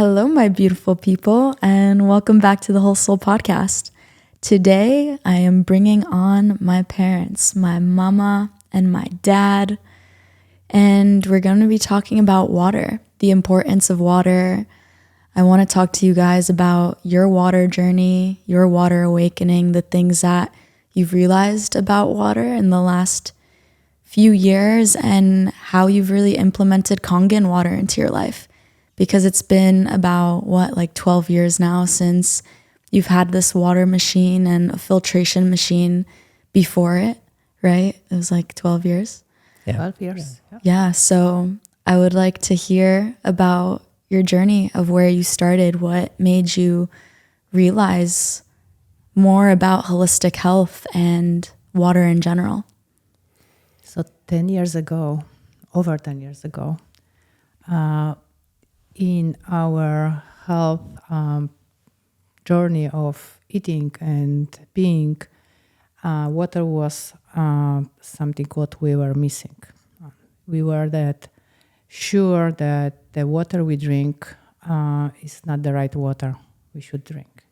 Hello, my beautiful people, and welcome back to the Whole Soul Podcast. Today, I am bringing on my parents, my mama and my dad, and we're going to be talking about water, the importance of water. I want to talk to you guys about your water journey, your water awakening, the things that you've realized about water in the last few years, and how you've really implemented Kangen water into your life. Because it's been about, 12 years now since you've had this water machine and a filtration machine before it, right? It was like 12 years. Yeah. 12 years. Yeah, so I would like to hear about your journey of where you started, what made you realize more about holistic health and water in general. So 10 years ago, over 10 years ago, in our health journey of eating and being, water was something what we were missing. We were that sure that the water we drink is not the right water we should drink.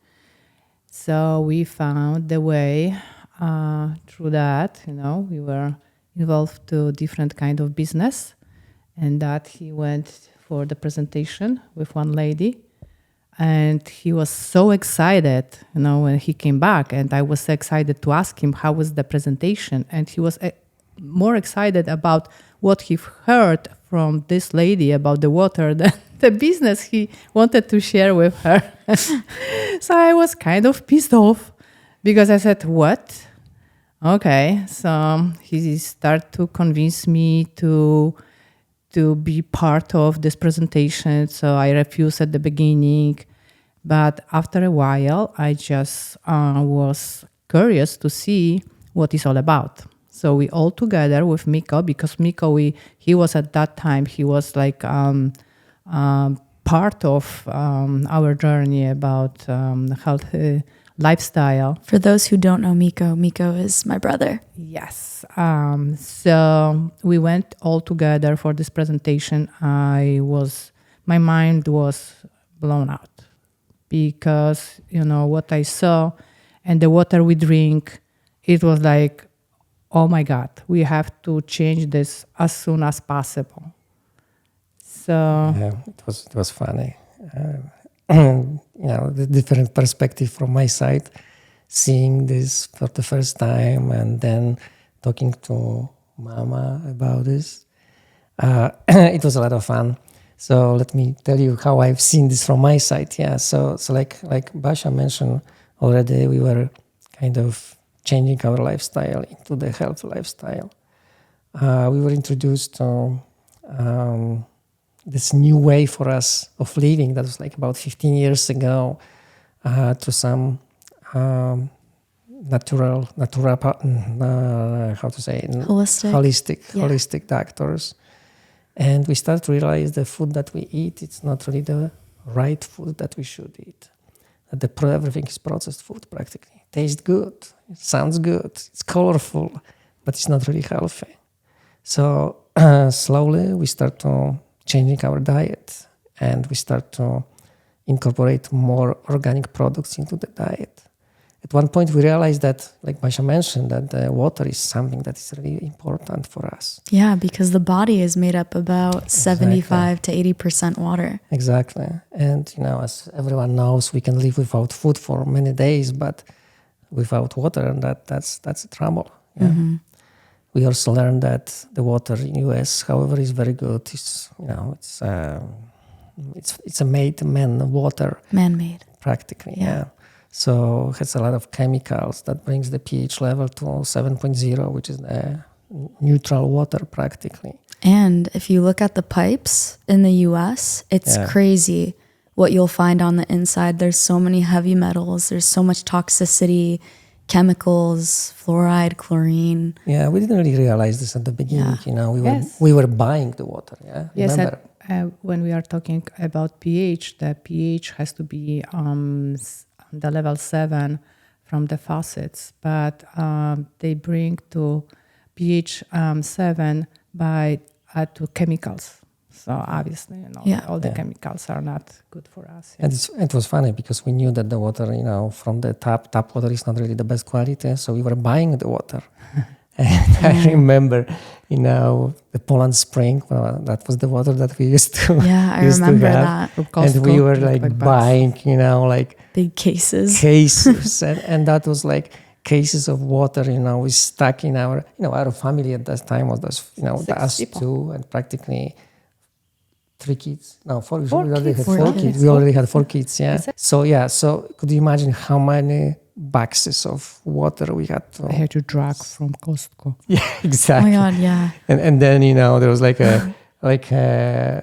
So we found the way through that. We were involved to different kind of business, and that he went for the presentation with one lady, and he was so excited, when he came back, and I was excited to ask him how was the presentation, and he was more excited about what he heard from this lady about the water than the business he wanted to share with her. So I was kind of pissed off because I said, what? Okay, so he started to convince me to be part of this presentation. So I refused at the beginning. But after a while, I just was curious to see what it's all about. So we all together with Miko, because Miko, he was at that time, he was like part of our journey about health lifestyle. For those who don't know Miko, Miko is my brother. Yes. So we went all together for this presentation. My mind was blown out because, what I saw and the water we drink, it was like, oh my God, we have to change this as soon as possible. So Yeah, it was funny. The different perspective from my side, seeing this for the first time and then talking to Mama about this. It was a lot of fun. So let me tell you how I've seen this from my side. Yeah, so like Basha mentioned already, we were kind of changing our lifestyle into the health lifestyle. We were introduced to this new way for us of living that was like about 15 years ago, to some holistic doctors. And we start to realize the food that we eat, it's not really the right food that we should eat. That everything is processed food practically. It tastes good, it sounds good, it's colorful, but it's not really healthy. So slowly we start to changing our diet, and we start to incorporate more organic products into the diet. At one point we realized that, like Masha mentioned, that the water is something that is really important for us. Yeah, because the body is made up about 75 to 80% water. Exactly. And, as everyone knows, we can live without food for many days, but without water, that's a trouble. Yeah. Mm-hmm. We also learned that the water in US, however, is very good. It's a man-made water. Man-made. Practically, yeah. So it has a lot of chemicals that brings the pH level to 7.0, which is the neutral water practically. And if you look at the pipes in the US, it's crazy what you'll find on the inside. There's so many heavy metals. There's so much toxicity, chemicals, fluoride, chlorine. Yeah, we didn't really realize this at the beginning. We were buying the water. Yeah. Yes. When we are talking about pH, the pH has to be the level 7 from the faucets, but they bring to pH 7 by to chemicals. So obviously, Yeah. all the Yeah. chemicals are not good for us. And it was funny because we knew that the water, from the tap water is not really the best quality. So we were buying the water. And I remember, the Poland Spring, that was the water that we used to Yeah, I used to remember have. that. From And we Costco, were like like bags. buying, like Big cases. cases. and that was like cases of water, we stuck in our family at that time was those, Six us people. two and practically 3 kids. No, 4. Four We already kids. had Four 4 kids. kids. We already had 4 kids, yeah. Exactly. So could you imagine how many boxes of water we had to... I had to drag from Costco. Yeah, Oh exactly. my God, yeah. And then, there was like a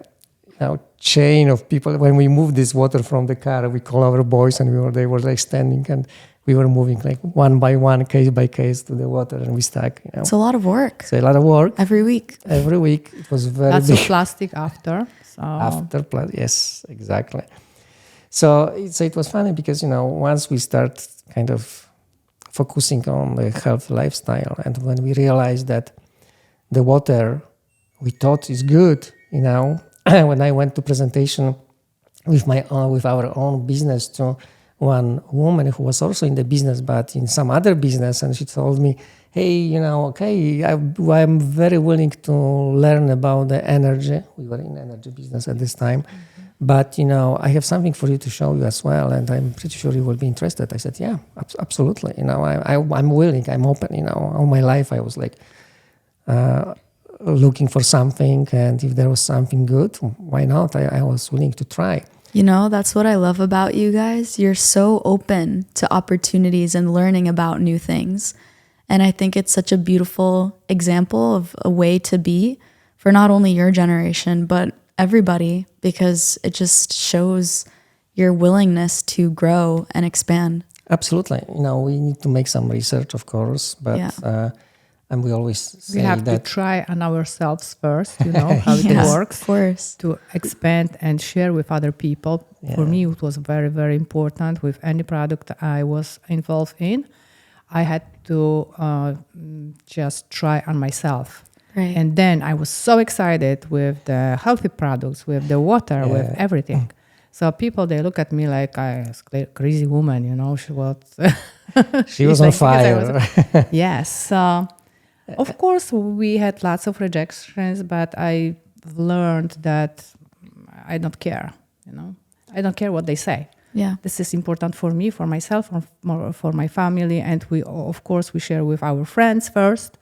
chain of people. When we moved this water from the car, we call our boys and they were like standing and we were moving like one by one, case by case to the water and we stuck, It's a lot of work So a lot of work. every week. Every week. It was very Lots big. of plastic after. So Yes, exactly. So it was funny because, once we start kind of focusing on the health lifestyle and when we realized that the water we thought is good, when I went to presentation with our own business to one woman who was also in the business, but in some other business, and she told me, hey, okay, I'm very willing to learn about the energy. We were in energy business at this time. But, I have something for you to show you as well, and I'm pretty sure you will be interested. I said, yeah, absolutely. I'm willing, I'm open. All my life I was like looking for something, and if there was something good, why not? I was willing to try. That's what I love about you guys. You're so open to opportunities and learning about new things. And I think it's such a beautiful example of a way to be for not only your generation, but everybody, because it just shows your willingness to grow and expand. Absolutely. We need to make some research, of course, but and we always say we have that to try on ourselves first, how it Yes, works, of course. to expand and share with other people. For me, it was very, very important with any product I was involved in. I had to just try on myself. Right. And then I was so excited with the healthy products, with the water, with everything. So people, they look at me like I was a crazy woman, She was, she was on fire. Yes. So, of course, we had lots of rejections, but I learned that I don't care, I don't care what they say. Yeah. This is important for me, for myself, for my family. And we, of course, we share with our friends first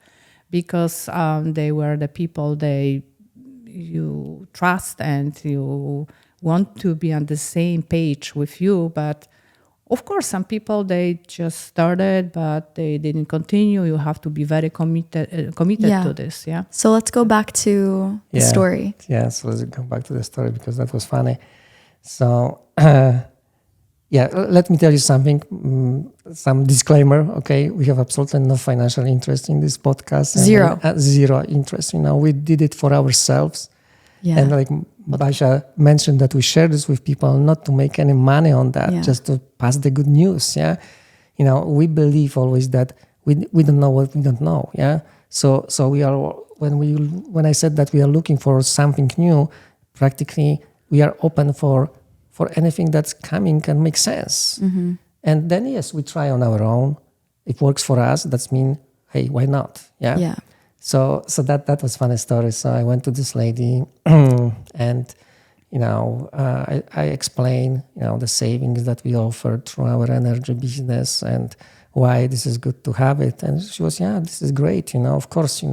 because they were the people you trust and you want to be on the same page with you. But of course, some people, they just started, but they didn't continue. You have to be very committed to this. Yeah. So let's go back to the story. Yeah, so let's go back to the story because that was funny. So, let me tell you something, some disclaimer, okay? We have absolutely no financial interest in this podcast. Zero. Zero interest. We did it for ourselves. Yeah. And like Basia mentioned that we share this with people not to make any money on that, just to pass the good news, yeah? We believe always that we don't know what we don't know, yeah? So we are, when I said that we are looking for something new, practically we are open for anything that's coming and makes sense. Mm-hmm. And then, yes, we try on our own. It works for us. That's mean, hey, why not? Yeah. Yeah. So that was funny story. So I went to this lady and, I explained, the savings that we offer through our energy business and why this is good to have it. And she was, this is great. Of course,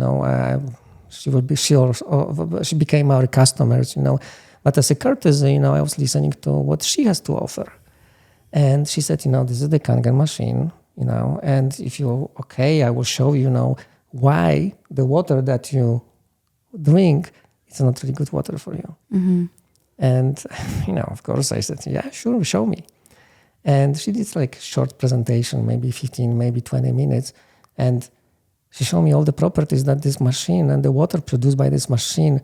she became our customers, But as a courtesy, I was listening to what she has to offer. And she said, this is the Kangen machine, and if you're okay, I will show you, why the water that you drink, it's not really good water for you. Mm-hmm. And, of course, I said, yeah, sure, show me. And she did like short presentation, maybe 15, maybe 20 minutes. And she showed me all the properties that this machine and the water produced by this machine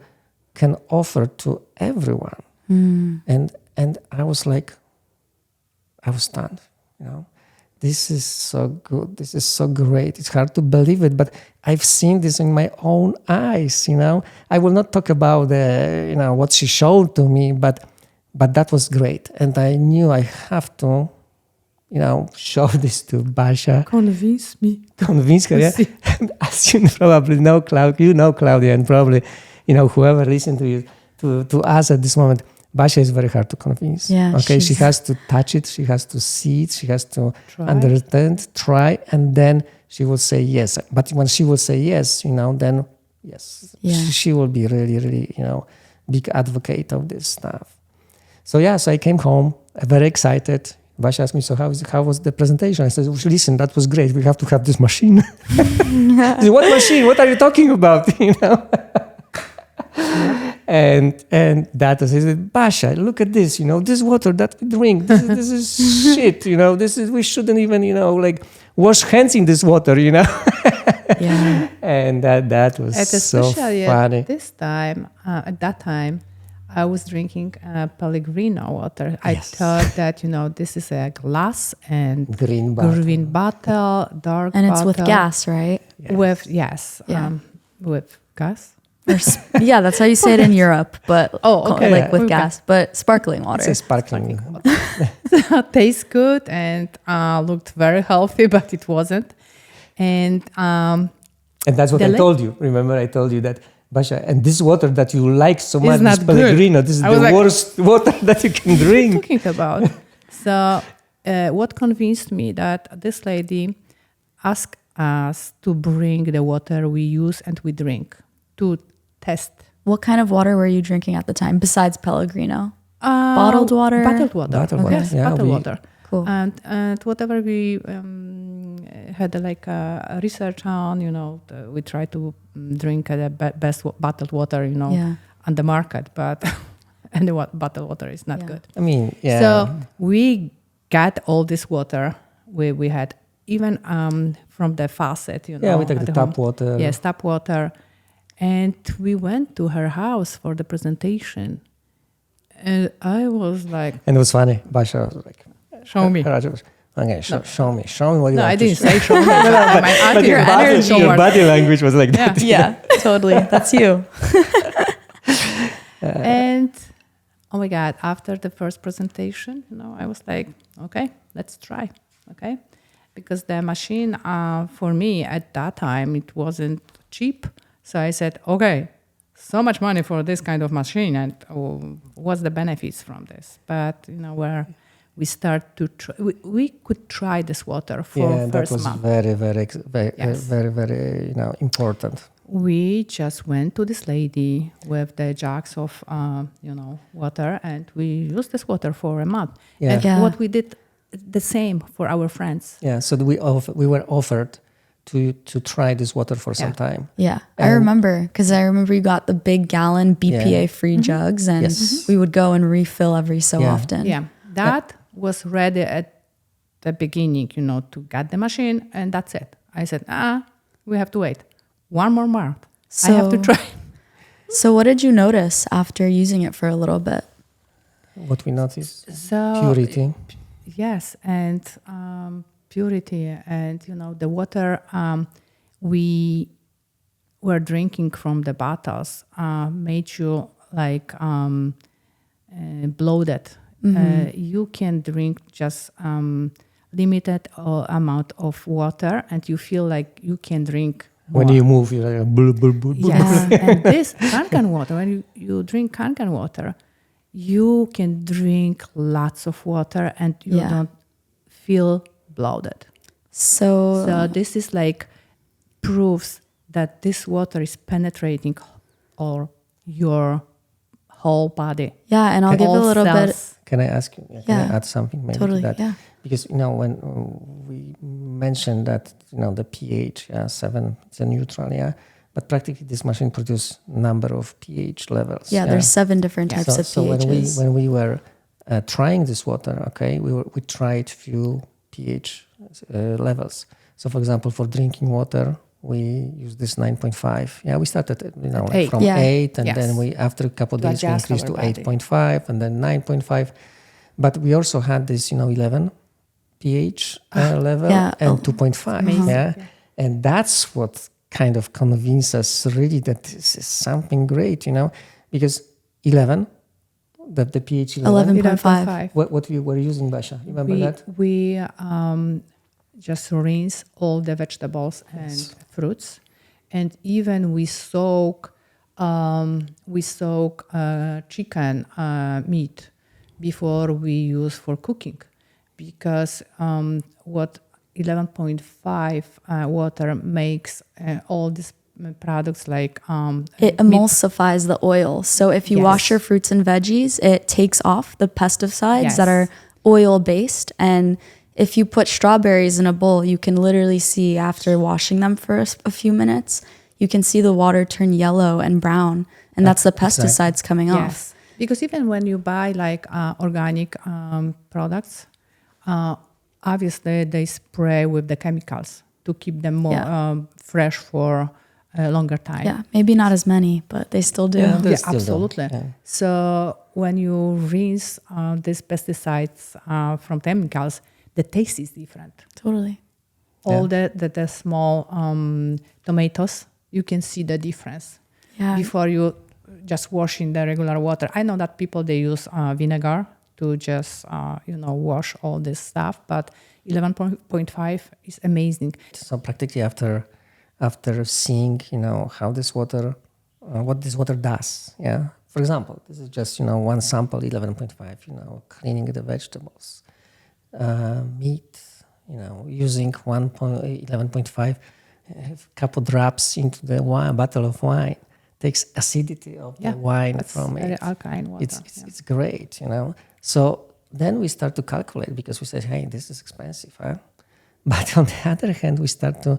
can offer to everyone. And I was like, I was stunned, this is so good. This is so great. It's hard to believe it, but I've seen this in my own eyes. I will not talk about what she showed to me, but that was great, and I knew I have to, show this to Basia. Convince me. Convince her. Yeah? As you probably know, Claudia, and probably whoever listened to you to us at this moment. Basia is very hard to convince. Yeah, okay, she has to touch it, she has to see it, she has to Try. understand, try, and then she will say yes. But when she will say yes, then yes, she will be really, really, big advocate of this stuff. So I came home very excited. Basia asked me, so how was the presentation? I said, listen, that was great. We have to have this machine. Said, what machine? What are you talking about? And that was, he said, Basia, look at this, this water that we drink, this is shit, we shouldn't even, wash hands in this water, Yeah. And that was so funny. At that time, I was drinking Pellegrino water. I thought that, this is a glass and green bottle, dark And it's bottle. with gas, right? With gas. Yeah, that's how you say it in Europe, but okay. with gas, but sparkling water. It's a sparkling. Tastes good and looked very healthy, but it wasn't. And that's what I told you. Remember, I told you that, Basia, and this water that you like so much, this Pellegrino, this is the worst water that you can drink. What are you talking about? So what convinced me that this lady asked us to bring the water we use and we drink to test. What kind of water were you drinking at the time besides Pellegrino? Bottled water? Bottled water. Bottled water. Yes, Yeah, bottled water. Cool. And whatever we had a research on, we try to drink the best bottled water, on the market, but any bottled water is not good. I mean, yeah. So we got all this water we had, even from the faucet, Yeah, we took the tap water. Yes, tap water. And we went to her house for the presentation. And I was like... And it was funny. Basia was like... Show me. Okay, show me what you No, want I to didn't show. say show me. But your energy. Your body language was like that. Yeah, totally. That's you. And oh my God, after the first presentation, I was like, okay, let's try. Okay. Because the machine, for me at that time, it wasn't cheap. So I said, okay, so much money for this kind of machine, and what's the benefits from this? But where we start to try, we could try this water for first month. Very, very, very important. We just went to this lady with the jugs of water, and we used this water for a month. Yeah. And what we did the same for our friends. Yeah, so we were offered to try this water for some time. Yeah, I remember, because I remember you got the big gallon BPA-free jugs, and we would go and refill every so often. Yeah, that was ready at the beginning, to get the machine, and that's it. I said, we have to wait 1 more month. I have to try. So what did you notice after using it for a little bit? What we noticed, So purity. Yes, and purity, and the water we were drinking from the bottles made you like bloated. You can drink just limited amount of water, and you feel like you can drink more. When you move, you're like blah, blah, blah, blah. Yes, and this Kangen water, when you drink Kangen water, you can drink lots of water and you don't feel bloated. So this is like proves that this water is penetrating all your whole body. Yeah, and I'll give a little bit. Can I ask you? Can I add something maybe totally, to that? Yeah. Because when we mentioned that the pH 7, it's a neutral, but practically this machine produces number of pH levels. Yeah, there's 7 different types of pHs. So when we were trying this water, we tried few pH levels. So for example, for drinking water, we use this 9.5. Yeah, we started from 8, and then we after a couple of days we increased to 8.5, and then 9.5. But we also had this 11. pH level yeah. and 2.5. Amazing. Yeah, and that's what kind of convinced us really that this is something great, because 11, the pH 11. 11.5. What we were using, Basha? Remember that? We just rinse all the vegetables and fruits, and even we soak chicken meat before we use for cooking, because what 11.5 water makes all these products like It emulsifies the oil. So if you wash Yes. your fruits and veggies, it takes off the pesticides that Yes. are oil based. And if you put strawberries in a bowl, you can literally see after washing them for a few minutes, you can see the water turn yellow and brown. And that's the pesticides coming off. Yes, because even when you buy like organic products, obviously they spray with the chemicals to keep them more fresh for a longer time. Yeah, maybe not as many, but they still do. Yeah, they Yeah, still do. absolutely. Yeah. So when you rinse these pesticides from chemicals, the taste is different. Totally. All the small tomatoes, you can see the difference. Yeah. Before you just wash in the regular water. I know that people, they use vinegar to just, wash all this stuff, but 11.5 is amazing. So practically after seeing, how this water, what this water does, yeah. For example, this is just, one sample, 11.5, cleaning the vegetables, meat, using 11.5, a couple drops into the wine, bottle of wine, takes acidity of the wine that's from very it. alkaline water. It's great, So then we start to calculate because we said, hey, this is expensive, huh? But on the other hand, we start to,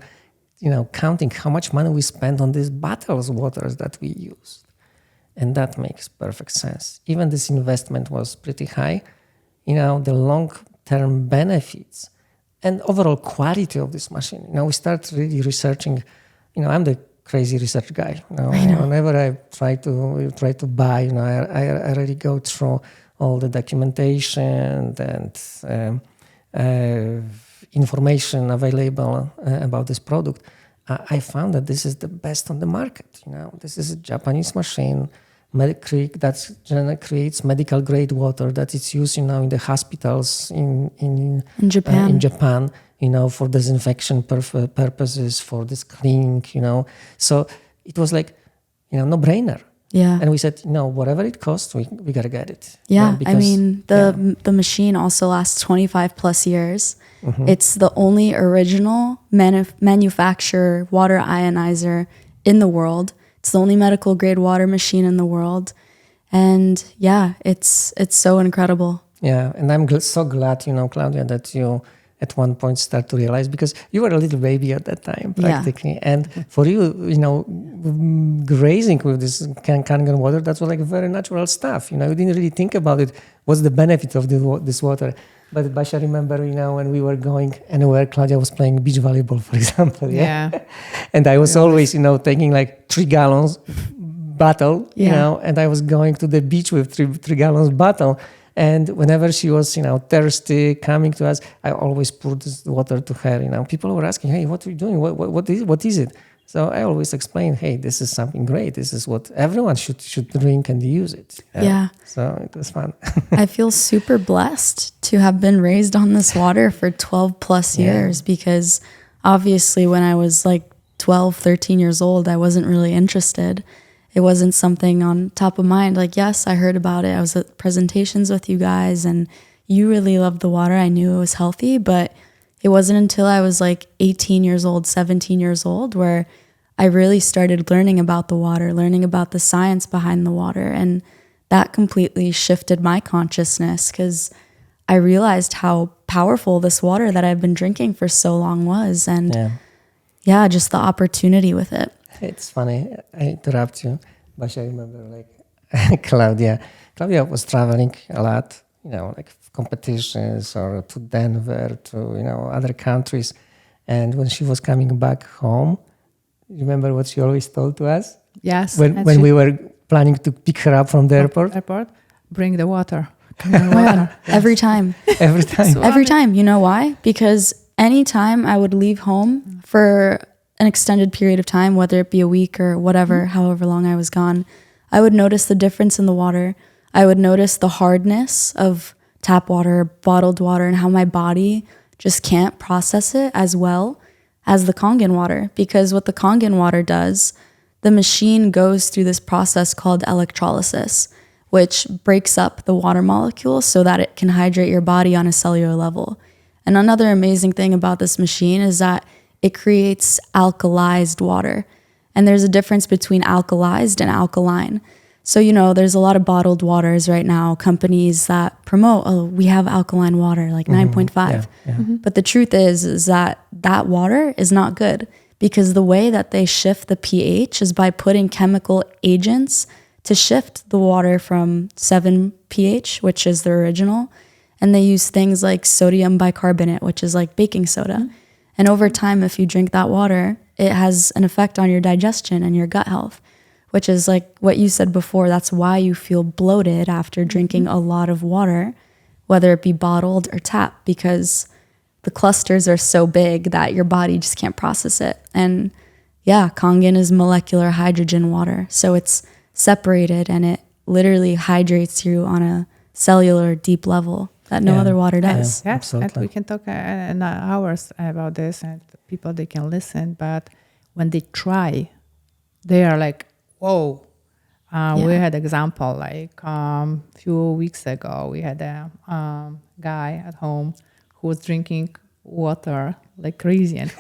counting how much money we spend on these bottles of waters that we use. And that makes perfect sense. Even this investment was pretty high. The long-term benefits and overall quality of this machine. We start really researching. I'm the crazy research guy. I know. Whenever I try to buy, I really go through all the documentation and information available about this product. I found that this is the best on the market. This is a Japanese machine, that creates medical grade water that is used, in the hospitals in Japan, for disinfection purposes, for this cleaning, So it was like, no brainer. Yeah. And we said, whatever it costs, we got to get it. Yeah. Because, the machine also lasts 25 plus years. Mm-hmm. It's the only original manufacturer water ionizer in the world. It's the only medical grade water machine in the world. And yeah, it's so incredible. Yeah. And I'm so glad, Claudia, that you at one point start to realize, because you were a little baby at that time, practically. Yeah. And for you, grazing with this Kangen water, that was like very natural stuff. You didn't really think about it. What's the benefit of this water? But Basha, remember, when we were going anywhere, Claudia was playing beach volleyball, for example. Yeah. And I was always, taking like 3 gallons bottle, and I was going to the beach with 3 gallons bottle. And whenever she was, thirsty, coming to us, I always poured this water to her. People were asking, "Hey, what are you doing? What is it?" So I always explained, "Hey, this is something great. This is what everyone should drink and use it." Yeah. So it was fun. I feel super blessed to have been raised on this water for 12 plus years, because obviously when I was like 12, 13 years old, I wasn't really interested. It wasn't something on top of mind. Like, yes, I heard about it. I was at presentations with you guys and you really loved the water. I knew it was healthy, but it wasn't until I was like 18 years old, 17 years old, where I really started learning about the water, learning about the science behind the water. And that completely shifted my consciousness, because I realized how powerful this water that I've been drinking for so long was. And just the opportunity with it. It's funny, I interrupt you, but I remember like Claudia was traveling a lot, like competitions or to Denver, to, other countries. And when she was coming back home, remember what she always told to us? Yes. When we were planning to pick her up from the airport? Bring the water. in your Oh my water. God. Every time. every time. Every time. You know why? Because anytime I would leave home for an extended period of time, whether it be a week or whatever, however long I was gone, I would notice the difference in the water. I would notice the hardness of tap water, bottled water, and how my body just can't process it as well as the Kangen water. Because what the Kangen water does, the machine goes through this process called electrolysis, which breaks up the water molecules so that it can hydrate your body on a cellular level. And another amazing thing about this machine is that it creates alkalized water. And there's a difference between alkalized and alkaline. So, there's a lot of bottled waters right now, companies that promote, oh, we have alkaline water, like 9.5. Yeah. But the truth is that water is not good, because the way that they shift the pH is by putting chemical agents to shift the water from 7 pH, which is the original. And they use things like sodium bicarbonate, which is like baking soda. And over time, if you drink that water, it has an effect on your digestion and your gut health, which is like what you said before. That's why you feel bloated after drinking a lot of water, whether it be bottled or tap, because the clusters are so big that your body just can't process it. And yeah, Kangen is molecular hydrogen water. So it's separated and it literally hydrates you on a cellular deep level that no other water does. Yes, and Absolutely. we can talk hours about this, and people, they can listen. But when they try, they are like, whoa. We had example like few weeks ago. We had a guy at home who was drinking water like crazy and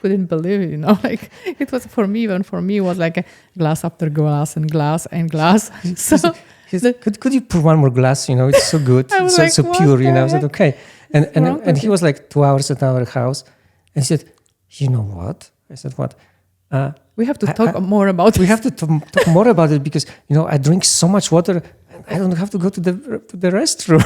couldn't believe it. Like it was for me. Even for me, it was like a glass after glass and glass and glass. So. Could you pour one more glass? It's so good. I was It's like, so what pure. the I said, heck? okay. wrong And with he you? was like 2 hours at our house. And he said, you know what? I said, what? We have to talk more about We this. have to talk more about it because, I drink so much water. And I don't have to go to the restroom.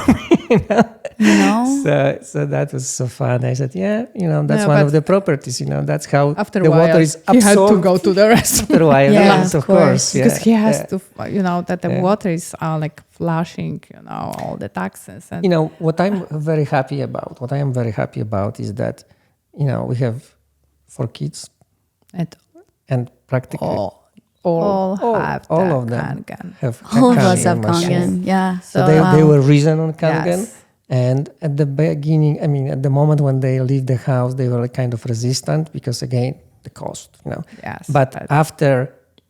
So that was so fun. I said, that's Yeah, one but of the properties. That's how After the a while, water is he had to absorbed. go to the restroom. After a while, Yeah, yes, of of course. Because he has Yeah. to, that the Yeah. water is like flushing, all the toxins. And What I am very happy about is that, we have 4 kids and practically all have all the of them Kangen. have All of us have machine. Kangen. Yeah. So they Wow. were risen on Kangen. Yes. And at the beginning, at the moment when they leave the house, they were kind of resistant because, again, the cost, Yes. But after,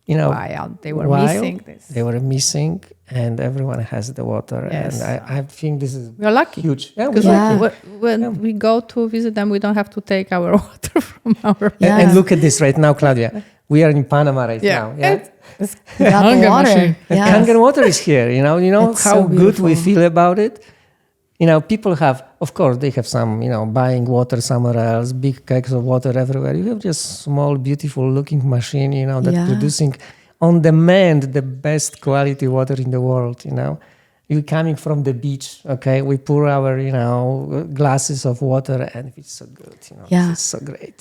while they were while, missing this. they were missing, and everyone has the water. Yes. And I think this is We are lucky. huge. Yeah, Because Yeah. when we go to visit them, we don't have to take our water from our Yeah. And look at this right now, Claudia. We are in Panama right now. Yeah. It's We got the Kangen water. machine. And Yeah. Kangen water is here. It's how so good we beautiful. feel about it. People have, of course, they have some, buying water somewhere else, big kegs of water everywhere. You have just small, beautiful looking machine, that Yeah. producing on demand the best quality water in the world, You're coming from the beach, okay? We pour our, glasses of water and it's so good, Yeah. It's so great,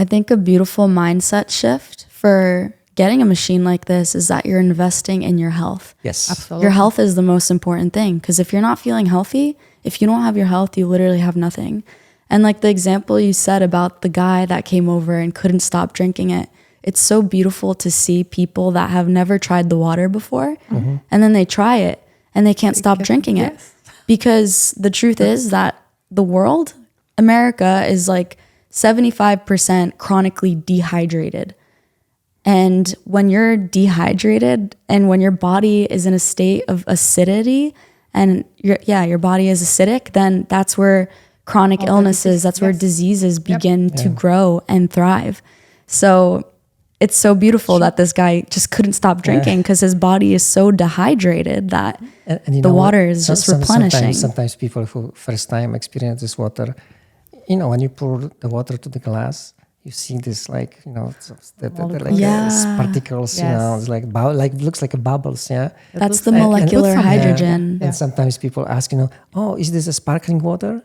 I think a beautiful mindset shift for getting a machine like this is that you're investing in your health. Yes. Absolutely. Your health is the most important thing, because if you're not feeling healthy, if you don't have your health, you literally have nothing. And like the example you said about the guy that came over and couldn't stop drinking it, it's so beautiful to see people that have never tried the water before, and then they try it and they can't stop drinking it. Yes. Because the truth is that the world, America, is like 75% chronically dehydrated. And when you're dehydrated and when your body is in a state of acidity and your body is acidic, then that's where chronic All the illnesses, disease- that's where yes. diseases begin to grow and thrive. So it's so beautiful that this guy just couldn't stop drinking because his body is so dehydrated that And the know what? water is just replenishing. Sometimes people who first time experience this water, when you pour the water to the glass, you see this like particles. Yes. It's like looks like a bubbles. Yeah. That's looks the like- molecular it looks like- hydrogen. And sometimes people ask, oh, is this a sparkling water?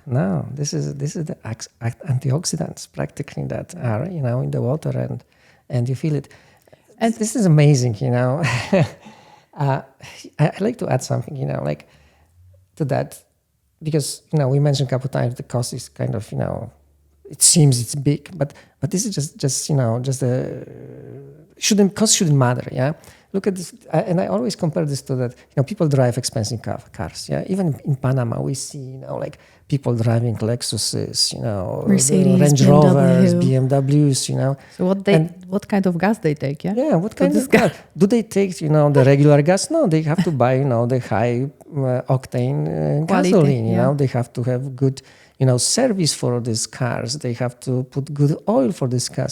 No, this is the antioxidants practically that are in the water and you feel it. And this is amazing. I like to add something. to that, because we mentioned a couple of times the cost is kind of it seems it's big, but this is just just a cost shouldn't matter. Yeah, look at this, and I always compare this to that. People drive expensive cars. Yeah, even in Panama we see like people driving Lexuses, Mercedes, Range Rovers, BMWs. So what kind of gas they take? Yeah. Yeah, what kind of gas? Do they take the regular gas? No, they have to buy the high octane gasoline. They have to have good service for these cars. They have to put good oil for this car.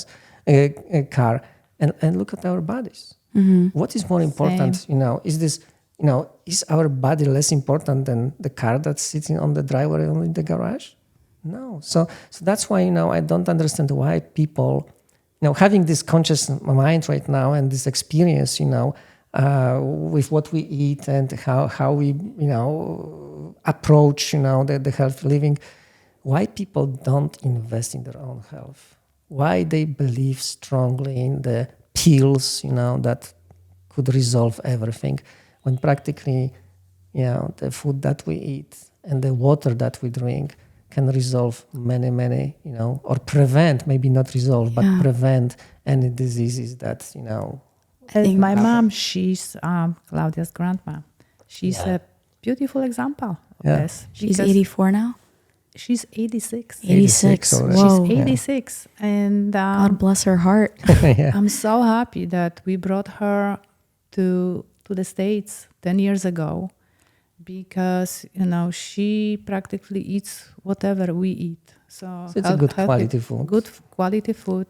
And look at our bodies. Mm-hmm. What is more important? Is this? Is our body less important than the car that's sitting on the driveway or in the garage? No. So that's why I don't understand why people, having this conscious mind right now and this experience, with what we eat and how we approach the healthy living, why people don't invest in their own health. Why they believe strongly in the pills, that could resolve everything, when practically, the food that we eat and the water that we drink can resolve many, or prevent, maybe not resolve, but prevent any diseases that, And my mom, she's Claudia's grandma. She's a beautiful example of this. She's 84 now? She's 86. 86. Whoa. She's 86. And God bless her heart. I'm so happy that we brought her to the States 10 years ago, because, she practically eats whatever we eat. So it's a good quality food. Good quality food.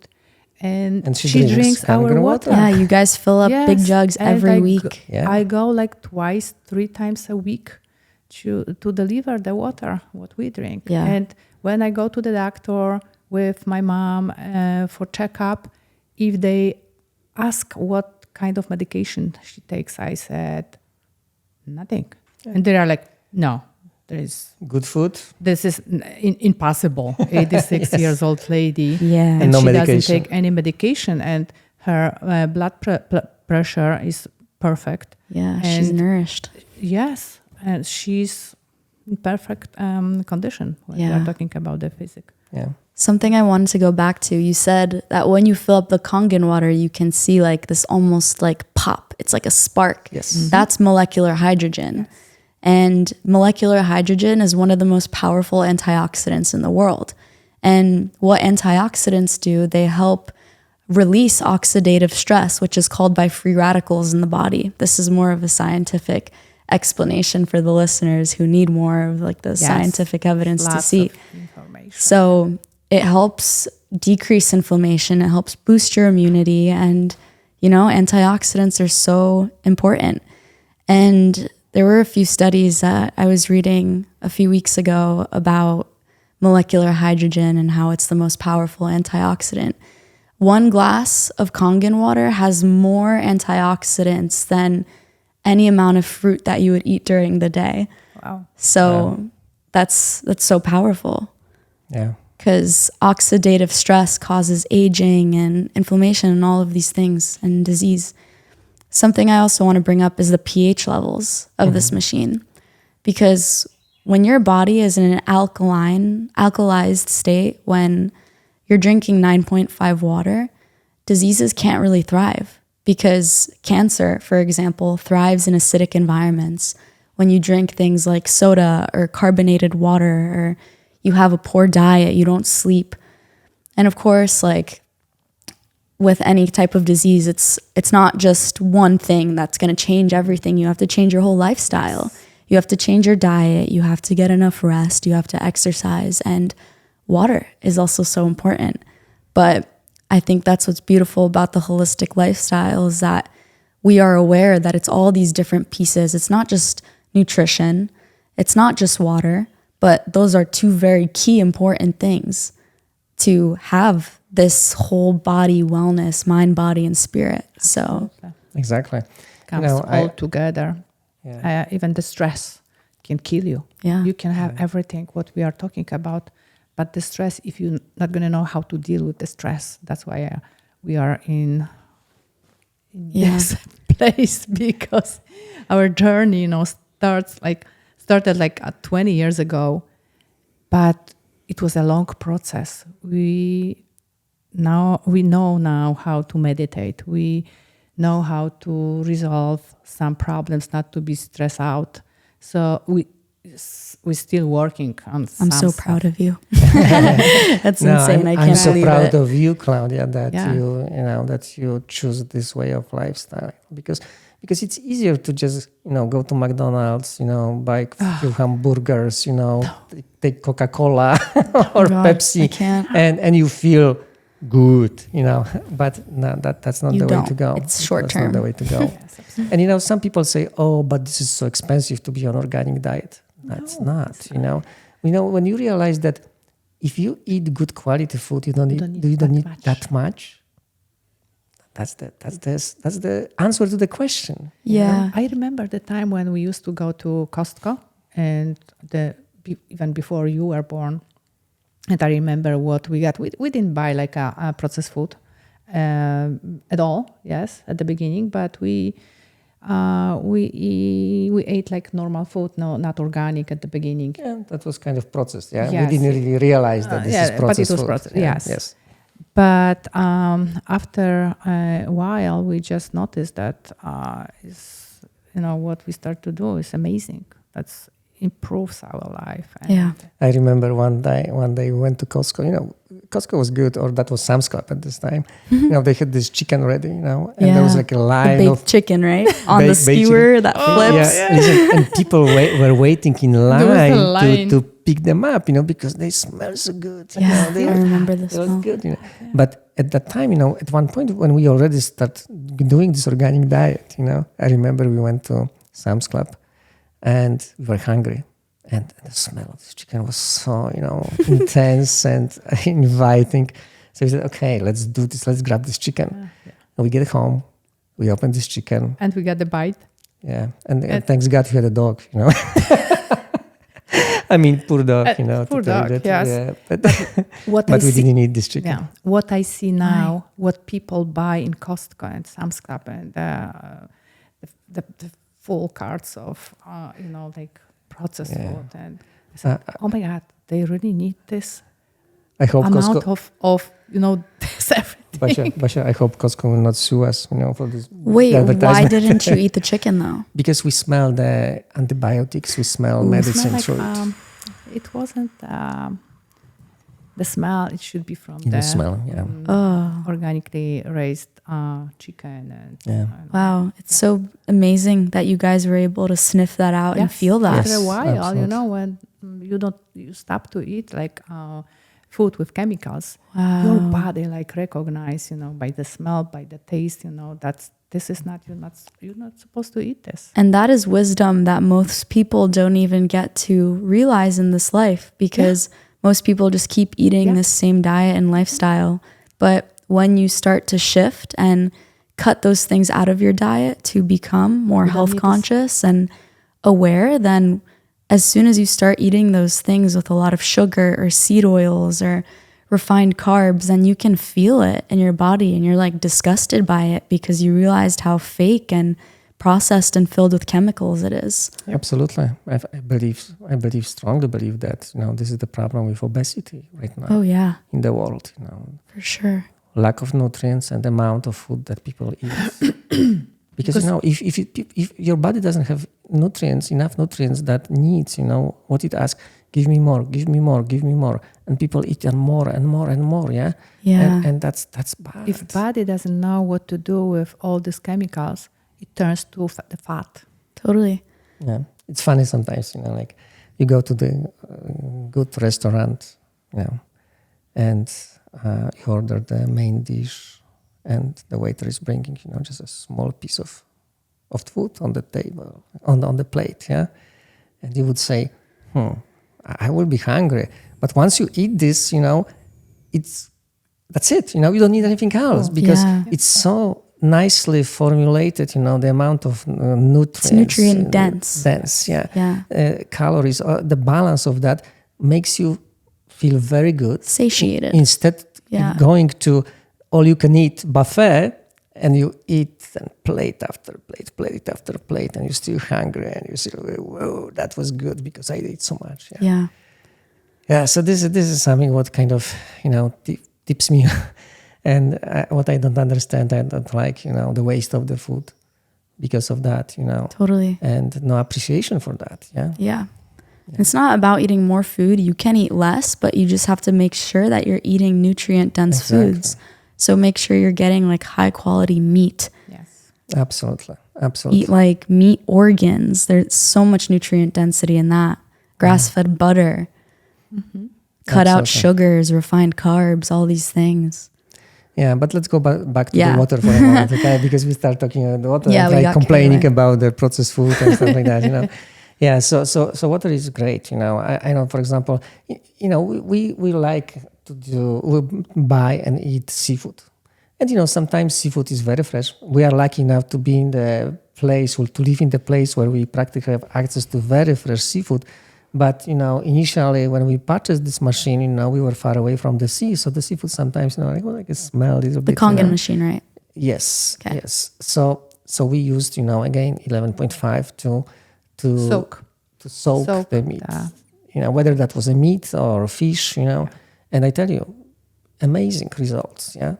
And she drinks our water. Yeah, you guys fill up big jugs every week. I go like 2-3 times a week to deliver the water, what we drink. Yeah. And when I go to the doctor with my mom for checkup, if they ask what kind of medication she takes, I said, nothing. Yeah. And they are like, no, there is... Good food? This is impossible. 86 years old lady. Yeah. And no she medication. doesn't take any medication. And her blood pressure is perfect. Yeah, and she's nourished. Yes. And she's in perfect condition when we are talking about the physics. Yeah. Something I wanted to go back to, you said that when you fill up the Kangen water, you can see like this almost like pop. It's like a spark. Yes. Mm-hmm. That's molecular hydrogen. Yes. And molecular hydrogen is one of the most powerful antioxidants in the world. And what antioxidants do, they help release oxidative stress, which is called by free radicals in the body. This is more of a scientific explanation for the listeners who need more of like the scientific evidence to see. So it helps decrease inflammation. It helps boost your immunity. And, antioxidants are so important. And there were a few studies that I was reading a few weeks ago about molecular hydrogen and how it's the most powerful antioxidant. 1 glass of Kangen water has more antioxidants than any amount of fruit that you would eat during the day. Wow. So that's so powerful. Yeah. Because oxidative stress causes aging and inflammation and all of these things and disease. Something I also want to bring up is the pH levels of this machine. Because when your body is in an alkalized state, when you're drinking 9.5 water, diseases can't really thrive. Because cancer, for example, thrives in acidic environments. When you drink things like soda or carbonated water, or you have a poor diet, you don't sleep. And of course, like with any type of disease, it's not just one thing that's going to change everything. You have to change your whole lifestyle. You have to change your diet. You have to get enough rest. You have to exercise. And water is also so important. But I think that's what's beautiful about the holistic lifestyle, is that we are aware that it's all these different pieces. It's not just nutrition. It's not just water. But those are 2 very key important things to have this whole body wellness, mind, body, and spirit. Absolutely. So exactly. Comes all together. Yeah. Even the stress can kill you. Yeah. You can have everything what we are talking about, but the stress, if you're not going to know how to deal with the stress, that's why we are in this place, because our journey, starts like started like 20 years ago, but it was a long process. We know now how to meditate. We know how to resolve some problems, not to be stressed out. So we're still working on some I'm so stuff. proud of you. That's insane. I can't I'm so believe proud it. of you, Claudia, that Yeah. that you choose this way of lifestyle because it's easier to just go to McDonald's, buy a few hamburgers, take Coca-Cola or God, Pepsi, I can't. and you feel good, But no, that's not You the way don't. to go. It's short That's not term. the way to go. Yes, absolutely. And some people say, "Oh, but this is so expensive to be on organic diet." That's not. When you realize that if you eat good quality food, you don't need that much. That's the answer to the question. Yeah. I remember the time when we used to go to Costco, and even before you were born. And I remember what we got. We didn't buy like a processed food at all. Yes, at the beginning, but we ate like normal food, not organic at the beginning. Yeah, that was kind of processed. Yeah, Yes. we didn't really realize that this is but processed it was food. processed. Yeah, Yes. Yes. But after a while, we just noticed that what we start to do is amazing. That's improves our life. And Yeah. I remember one day we went to Costco. Costco was good, or that was Sam's Club at this time. They had this chicken ready, and there was like a The line baked of chicken, right? On the baked chicken. skewer that flips. Yeah, listen, and people were waiting in was a line, line. To pick them up, because they smell so good. Yeah, They I remember the it was smell. good. But at that time, at one point when we already start doing this organic diet, I remember we went to Sam's Club, and we were hungry. And the smell of this chicken was so, intense and inviting. So we said, okay, let's do this. Let's grab this chicken. And we get home. We open this chicken. And we got the bite. Yeah. And thanks God you had a dog, I mean, poor dog, poor to tell dog, you that. yes. Yeah, What but I we see, didn't eat this chicken. yeah, what I see now, what people buy in Costco and Sam's Club, and the full carts of, like processed food, and I said, oh my God, they really need this I hope amount Costco, of this everything. Basha, I hope Costco will not sue us, for this. Wait, why advertisement. didn't you eat the chicken though? Because we smell the antibiotics, we smell medicine Smell through like, it. it wasn't the smell. It should be from The smell, yeah. organically raised chicken. And Yeah. Wow, it's so amazing that you guys were able to sniff that out and Yes, feel that. After a Yes, while, absolutely. when you stop to eat like food with chemicals, Wow. your body like recognize, by the smell, by the taste, this is not you're not supposed to eat this. And that is wisdom that most people don't even get to realize in this life, because most people just keep eating this same diet and lifestyle. But when you start to shift and cut those things out of your diet to become more health conscious and aware, then as soon as you start eating those things with a lot of sugar or seed oils or refined carbs, then you can feel it in your body and you're like disgusted by it because you realized how fake and processed and filled with chemicals it is. Absolutely. I strongly believe that, this is the problem with obesity right now Oh yeah, in the world, for sure. lack of nutrients and the amount of food that people eat. Because if your body doesn't have enough nutrients that needs, what it asks, give me more, give me more, give me more, and people eat more and more and more, yeah. And that's bad. If body doesn't know what to do with all these chemicals, it turns to the fat. Totally. Yeah, it's funny sometimes, like you go to the good restaurant, and you order the main dish, and the waiter is bringing, just a small piece of food on the table, on the plate, yeah, and you would say, I will be hungry, but once you eat this, that's it, you don't need anything else because it's so nicely formulated, the amount of nutrients. It's nutrient dense. Calories, the balance of that makes you feel very good. Satiated. Instead going to all-you-can-eat buffet and you eat and plate after plate after plate, and you're still hungry, and you still, whoa, that was good because I ate so much. Yeah. Yeah. So this is something what kind of tips me, and what I don't understand, I don't like the waste of the food because of that, Totally. and no appreciation for that. Yeah. Yeah. It's not about eating more food. You can eat less, but you just have to make sure that you're eating nutrient dense Exactly. foods. So make sure you're getting like high quality meat. Yes. Absolutely. Eat like meat organs. There's so much nutrient density in that. Grass fed butter. Cut out Absolutely. sugars, refined carbs, all these things. Yeah, but let's go back to Yeah. the water for a moment, okay? Because we start talking about the water, Yeah, and we like got complaining carried away. about the processed food and stuff like that. Yeah, so water is great. I know, for example, we like we buy and eat seafood, and sometimes seafood is very fresh. We are lucky enough to be in the place or to live in the place where we practically have access to very fresh seafood. But initially when we purchased this machine, we were far away from the sea, so the seafood sometimes, like it smelled a little The bit. Kangen machine, right? Yes, Okay. yes. So we used, again, 11.5 to Soak soak the meat. Whether that was a meat or a fish, and I tell you, amazing results. Yeah,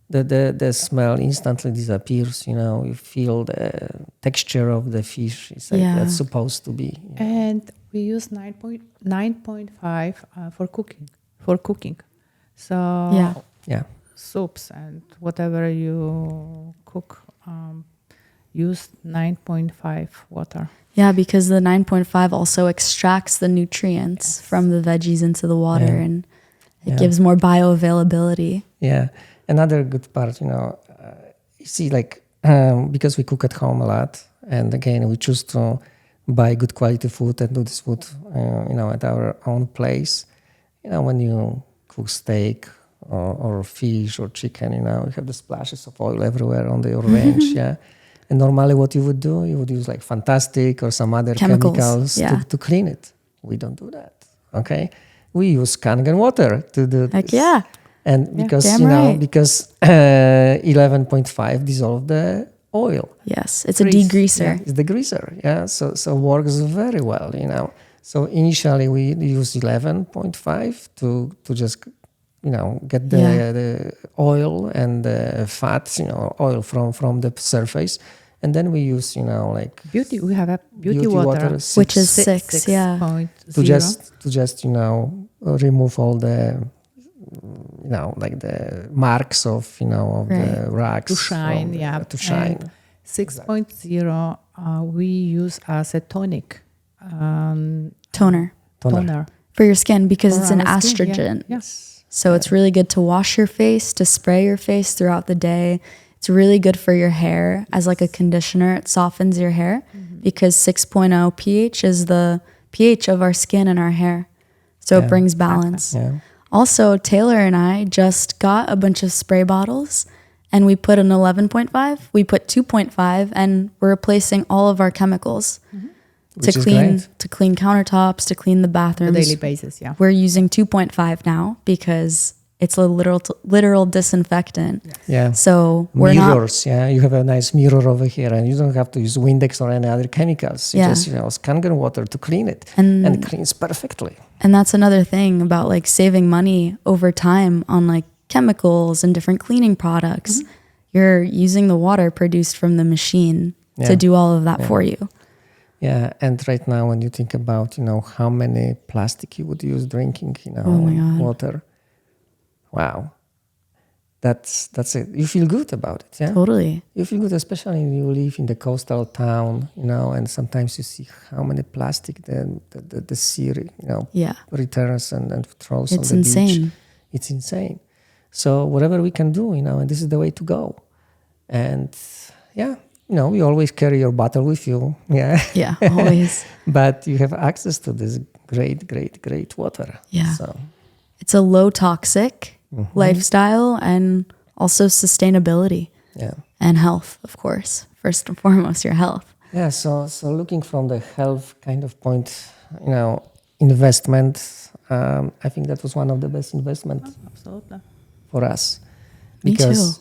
the smell instantly disappears. You feel the texture of the fish. It's like that's supposed to be. And we use 9.5 for cooking. So Yeah. soups and whatever you cook, use 9.5 water. Yeah, because the 9.5 also extracts the nutrients from the veggies into the water, Yeah. and it Yeah. gives more bioavailability. Yeah, another good part, you see, like because we cook at home a lot, and again, we choose to buy good quality food and do this food, at our own place. When you cook steak or fish or chicken, you have the splashes of oil everywhere on the range, yeah. And normally, what you would do, you would use like Fantastic or some other chemicals yeah. to clean it. We don't do that. Okay, we use Kangen water to do Heck this. yeah. And because damn right. because 11.5 dissolve the oil. Yes, it's a Grease. degreaser. Yeah, it's the greaser. Yeah, so works very well. So initially we use 11.5 to just get the oil and the fats, oil from the surface, and then we use like Beauty. We have a beauty water, Which is 6, yeah. 6.0. to just remove all the like the marks of of the rags To shine, to shine. And 6.0 we use as a tonic. Toner Toner. for your skin because For it's an our skin, yeah. estrogen. Yes. So it's really good to wash your face, to spray your face throughout the day. It's really good for your hair as like a conditioner. It softens your hair because 6.0 pH is the pH of our skin and our hair. So it brings balance. Yeah. Also, Taylor and I just got a bunch of spray bottles and we put an 11.5, we put 2.5, and we're replacing all of our chemicals Which to is clean great. to clean countertops, to clean the On a bathrooms. daily basis, yeah. We're using 2.5 now because it's a literal disinfectant. Yeah. So we're Mirrors, yeah. You have a nice mirror over here, and you don't have to use Windex or any other chemicals. You just Kangen water to clean it, and it cleans perfectly. And that's another thing about like saving money over time on like chemicals and different cleaning products. You're using the water produced from the machine to do all of that for you. Yeah, and right now when you think about, how many plastic you would use drinking, Oh my God. water, wow, that's it. You feel good about it, yeah. Totally. You feel good, especially when you live in the coastal town, and sometimes you see how many plastic the sea, Yeah. returns and throws It's on the beach. insane. It's insane. So whatever we can do, and this is the way to go. And yeah, you always carry your bottle with you. Yeah. Yeah, always. But you have access to this great water. Yeah. So It's a low toxic lifestyle and also sustainability yeah. and health, of course. First and foremost, your health. Yeah. So looking from the health kind of point, investment, I think that was one of the best investments Absolutely. for us. Me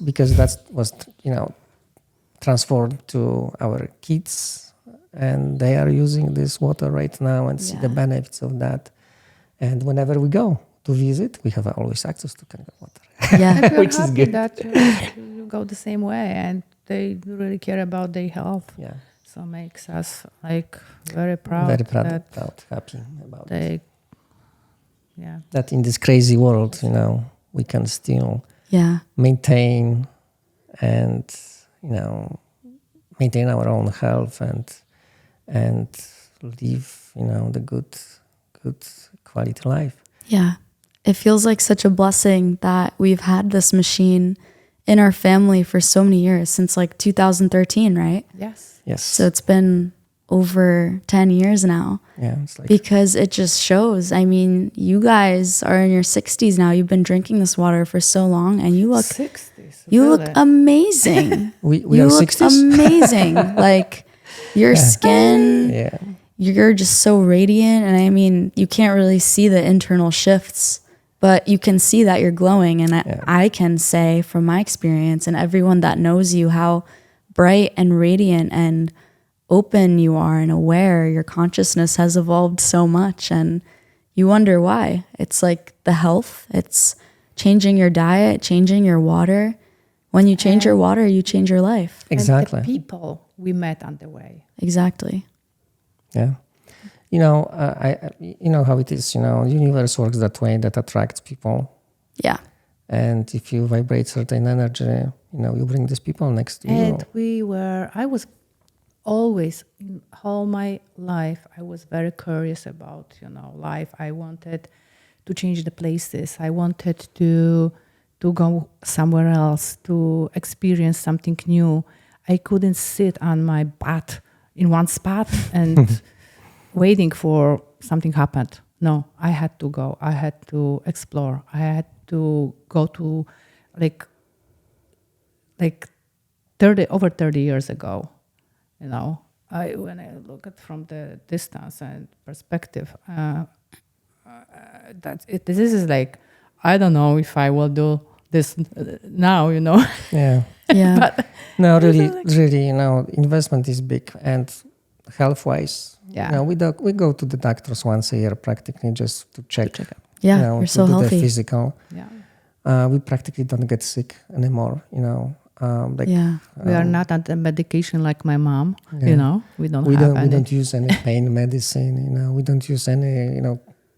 because that was transformed to our kids, and they are using this water right now and see the benefits of that. And whenever we go to visit, we have always access to Kangen water. Yeah. Which is good. That you go the same way, and they really care about their health. Yeah, So makes us like very proud. very proud, that happy about they, yeah. that in this crazy world, we can still maintain and maintain our own health and live the good quality life. Yeah. It feels like such a blessing that we've had this machine in our family for so many years, since like 2013, right? Yes. So it's been over 10 years now. Yeah, it's like, because it just shows. I mean, you guys are in your 60s now. You've been drinking this water for so long, and you look 60s. you really? look amazing. we You are look 60s. amazing. Like your skin, Yeah. you're just so radiant. And I mean, you can't really see the internal shifts, but you can see that you're glowing. And I can say from my experience and everyone that knows you how bright and radiant and open you are and aware. Your consciousness has evolved so much, and you wonder why. It's like the health. It's changing your diet, changing your water. When you change your water, you change your life. Exactly. And the people we met on the way. Exactly. Yeah. You know how it is, the universe works that way, that attracts people. Yeah. And if you vibrate certain energy, you bring these people next to you. And I was always, in all my life, I was very curious about, life. I wanted to change the places. I wanted to go somewhere else, to experience something new. I couldn't sit on my butt in one spot and waiting for something happened. No, I had to go. I had to explore. I had to go to like over 30 years ago. When I look at from the distance and perspective, this is like, I don't know if I will do this now. Yeah. Yeah. But No, really, investment is big, and health-wise, we go to the doctors once a year practically just to check. Yeah. You're to so do the healthy. physical. yeah, We practically don't get sick anymore. we are not on the medication like my mom. Yeah. We don't We have any. don't use any pain medicine. We don't use any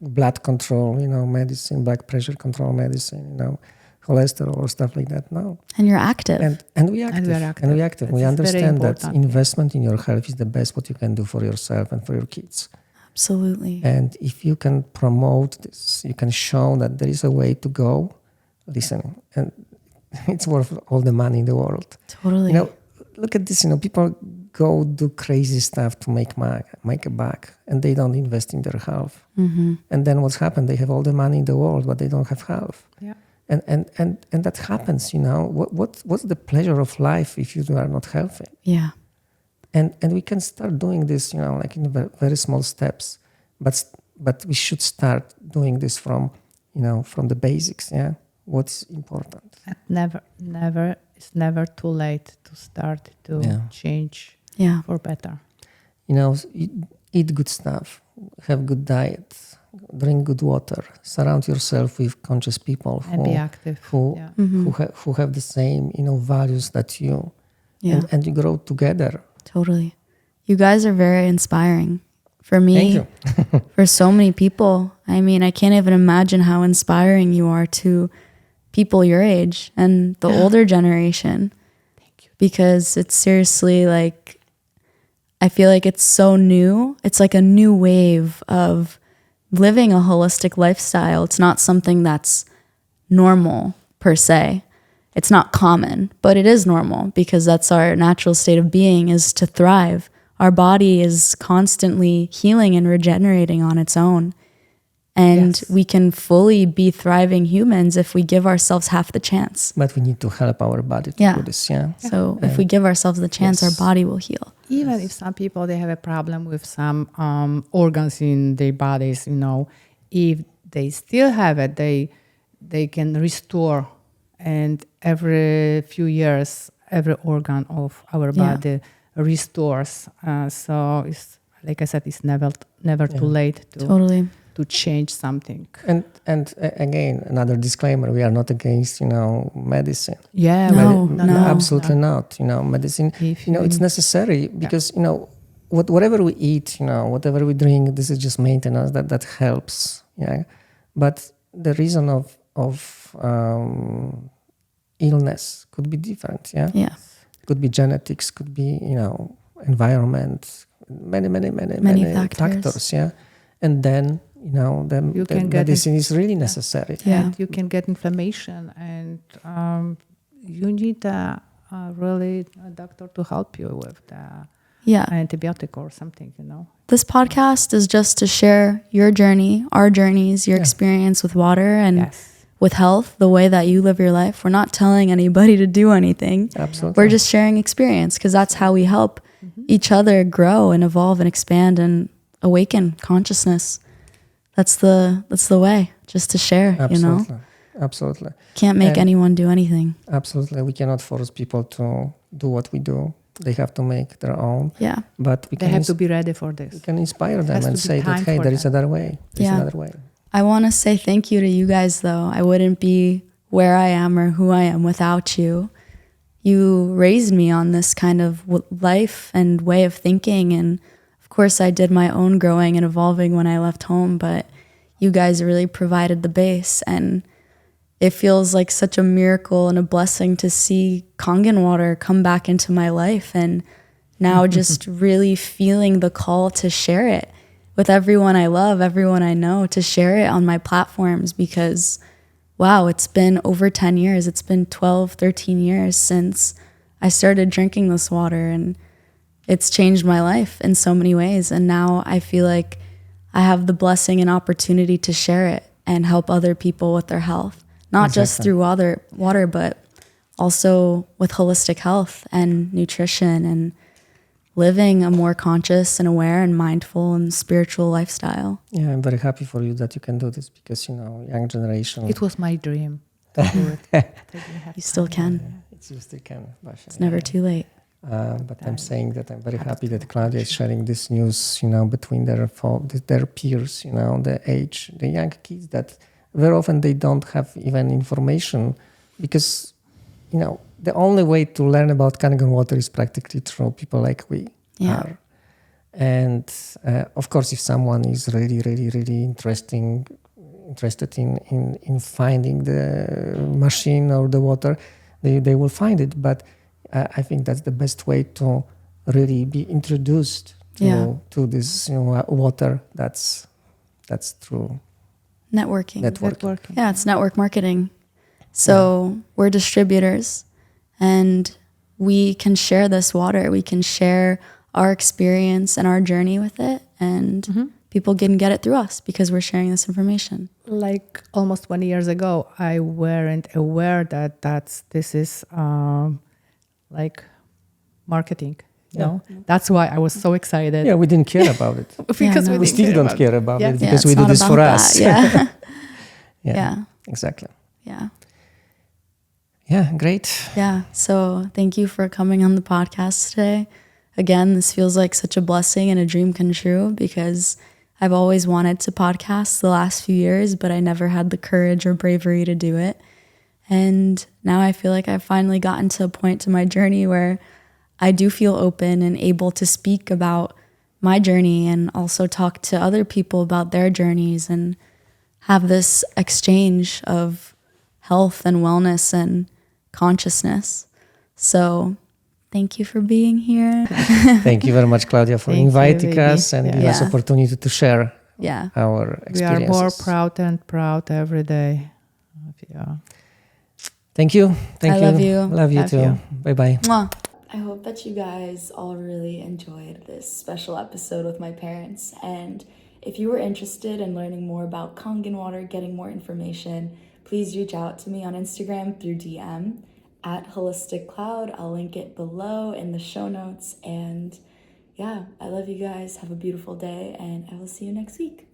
blood control medicine, blood pressure control medicine. Cholesterol or stuff like that. No. And you're active. And we active. we are active. And we active. That We is very understand that important, investment in your health is the best what you can do for yourself and for your kids. Absolutely. And if you can promote this, you can show that there is a way to go. Listen, and it's worth all the money in the world. Totally. Look at this. People go do crazy stuff to make a buck, and they don't invest in their health. Mm-hmm. And then what's happened? They have all the money in the world, but they don't have health. Yeah. And that happens. What's the pleasure of life if you are not healthy? Yeah. And we can start doing this, like in very small steps, but we should start doing this from the basics. Yeah, what's important. And it's never too late to start to change for better. Eat good stuff, have good diet, drink good water, surround yourself with conscious people And be active. who have the same values that you, and you grow together. Totally. You guys are very inspiring for me. Thank you. For so many people. I mean, I can't even imagine how inspiring you are to people your age and the older generation. Thank you. Because it's seriously like, I feel like it's so new. It's like a new wave of living a holistic lifestyle. It's not something that's normal per se. It's not common, but it is normal because that's our natural state of being, is to thrive. Our body is constantly healing and regenerating on its own. And we can fully be thriving humans if we give ourselves half the chance. But we need to help our body to do this. Yeah. So if we give ourselves the chance, our body will heal. Even if some people, they have a problem with some organs in their bodies, if they still have it, they can restore and every few years, every organ of our Yeah. body restores. So it's like I said, it's never too late Totally. to change something. And again, another disclaimer: we are not against medicine. Yeah, No. Absolutely not. Medicine. If It's necessary because whatever we eat, whatever we drink, this is just maintenance that helps. Yeah, but the reason of illness could be different. Yeah, Yeah. could be genetics, could be environment, many factors. Yeah, and then the medicine is really necessary. Yeah. And you can get inflammation, and you need a doctor to help you with the Yeah. antibiotic or something. This podcast is just to share your journey, our journeys, your experience with water and with health, the way that you live your life. We're not telling anybody to do anything. Absolutely. We're just sharing experience because that's how we help each other grow and evolve and expand and awaken consciousness. That's the way, just to share, Absolutely. Absolutely. Can't make anyone do anything. Absolutely. We cannot force people to do what we do. They have to make their own. Yeah. But They have to be ready for this. We can inspire them Has to and be say that, time hey, for there is them. another way. There's another way. I want to say thank you to you guys, though. I wouldn't be where I am or who I am without you. You raised me on this kind of life and way of thinking. And of course, I did my own growing and evolving when I left home, but you guys really provided the base. And it feels like such a miracle and a blessing to see Kangen water come back into my life. And now just really feeling the call to share it with everyone I love, everyone I know, to share it on my platforms because, wow, it's been over 10 years. It's been 12, 13 years since I started drinking this water, and it's changed my life in so many ways. And now I feel like I have the blessing and opportunity to share it and help other people with their health, not just through water, but also with holistic health and nutrition and living a more conscious and aware and mindful and spiritual lifestyle. Yeah, I'm very happy for you that you can do this because, young generation. It was my dream to do it. You still can. You still can, Basha. It's never too late. But I'm saying that I'm very happy that Claudia is sharing this news, between their peers, the young kids that very often they don't have even information because, the only way to learn about Kangen water is practically through people like we are. And of course, if someone is really, really, really interested in finding the machine or the water, they will find it. But I think that's the best way to really be introduced to this water. That's through Networking. Yeah, it's network marketing. So we're distributors and we can share this water. We can share our experience and our journey with it, and people can get it through us because we're sharing this information. Like almost 20 years ago, I weren't aware that this is like marketing. That's why I was so excited. Yeah, we didn't care about it. Because we still don't care about it because it's we do not this for about us. that. Yeah, exactly. Yeah, great. Yeah, so thank you for coming on the podcast today. Again, this feels like such a blessing and a dream come true because I've always wanted to podcast the last few years, but I never had the courage or bravery to do it. And now I feel like I've finally gotten to a point to my journey where I do feel open and able to speak about my journey and also talk to other people about their journeys and have this exchange of health and wellness and consciousness. So thank you for being here. Thank you very much, Claudia, for inviting us and give us opportunity to share our experiences. We are more proud every day. Thank you. I love you. Love you too. Bye-bye. Mwah. I hope that you guys all really enjoyed this special episode with my parents. And if you were interested in learning more about Kangen water, getting more information, please reach out to me on Instagram through DM at Holistic Cloud. I'll link it below in the show notes. And I love you guys. Have a beautiful day, and I will see you next week.